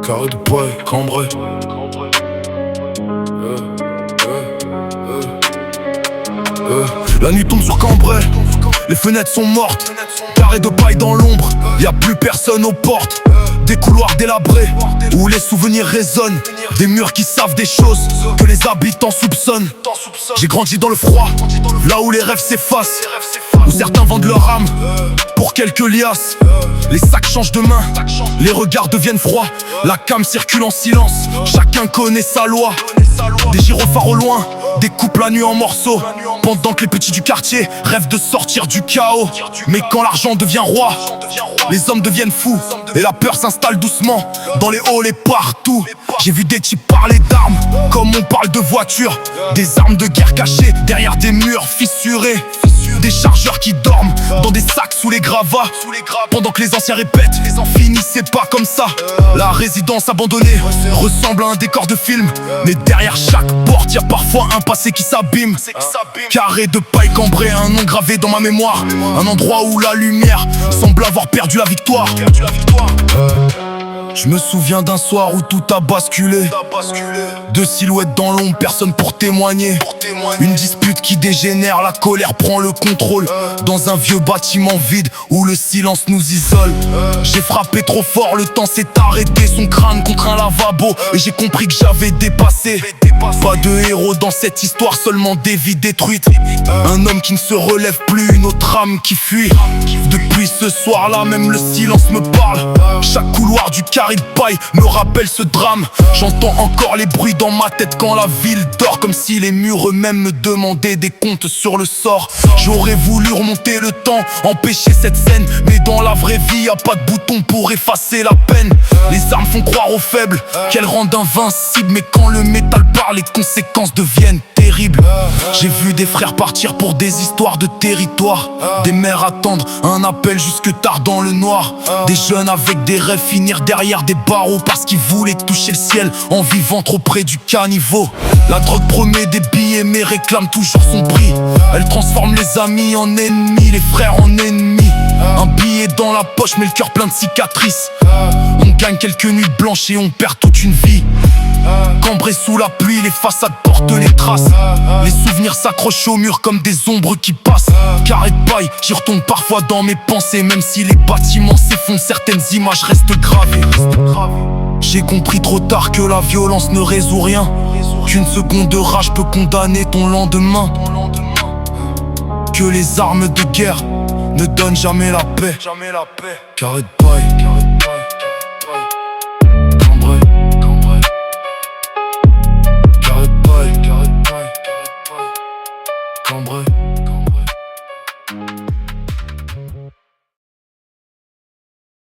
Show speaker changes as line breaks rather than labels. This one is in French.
Carré de paille, cambré. La nuit tombe sur Cambrai, les fenêtres sont mortes. Carré de paille dans l'ombre, y'a plus personne aux portes. Des couloirs délabrés, où les souvenirs résonnent. Des murs qui savent des choses que les habitants soupçonnent. J'ai grandi dans le froid, là où les rêves s'effacent, où certains vendent leur âme pour quelques liasses. Les sacs changent de main, les regards deviennent froids. La cam circule en silence, chacun connaît sa loi. Des gyrophares au loin, découpent la nuit en morceaux, pendant que les petits du quartier rêvent de sortir du chaos. Mais quand l'argent devient roi, les hommes deviennent fous, et la peur s'installe doucement dans les halls et partout. J'ai vu des types parler d'armes comme on parle de voitures, des armes de guerre cachées derrière des murs fissurés, des chargeurs qui dorment dans des sacs sous les gravats, pendant que les anciens répètent, finissez pas comme ça. La résidence abandonnée ressemble à un décor de film, mais derrière chaque porte y'a parfois un passé qui s'abîme. Carré de paille cambré, un nom gravé dans ma mémoire, un endroit où la lumière semble avoir perdu la victoire. Je me souviens d'un soir où tout a basculé. Deux silhouettes dans l'ombre, personne pour témoigner. Une dispute qui dégénère, la colère prend le contrôle. Dans un vieux bâtiment vide où le silence nous isole. J'ai frappé trop fort, le temps s'est arrêté. Son crâne contre un lavabo, et j'ai compris que j'avais dépassé. Pas de héros dans cette histoire, seulement des vies détruites. Un homme qui ne se relève plus, une autre âme qui fuit. Depuis ce soir-là, même le silence me parle. Chaque couloir du carré de paille me rappelle ce drame. J'entends encore les bruits dans ma tête quand la ville dort, comme si les murs eux-mêmes me demandaient des comptes sur le sort. J'aurais voulu remonter le temps, empêcher cette scène, mais dans la vraie vie y'a pas de bouton pour effacer la peine. Les armes font croire aux faibles qu'elles rendent invincibles, mais quand le métal parle, les conséquences deviennent terribles. J'ai vu des frères partir pour des histoires de territoire, des mères attendre un appel jusque tard dans le noir, des jeunes avec des rêves finir derrière des barreaux parce qu'ils voulaient toucher le ciel en vivant trop près du caniveau. La drogue promet des billets mais réclame toujours son prix. Elle transforme les amis en ennemis, les frères en ennemis. Un billet dans la poche mais le cœur plein de cicatrices. On gagne quelques nuits blanches et on perd toute une vie. Cambré sous la pluie, les façades portent les traces. Les souvenirs s'accrochent au mur comme des ombres qui passent. Carré de paille, j'y retourne parfois dans mes pensées. Même si les bâtiments s'effondrent, certaines images restent gravées. J'ai compris trop tard que la violence ne résout rien, qu'une seconde de rage peut condamner ton lendemain, que les armes de guerre ne donnent jamais la paix. Carré de paille.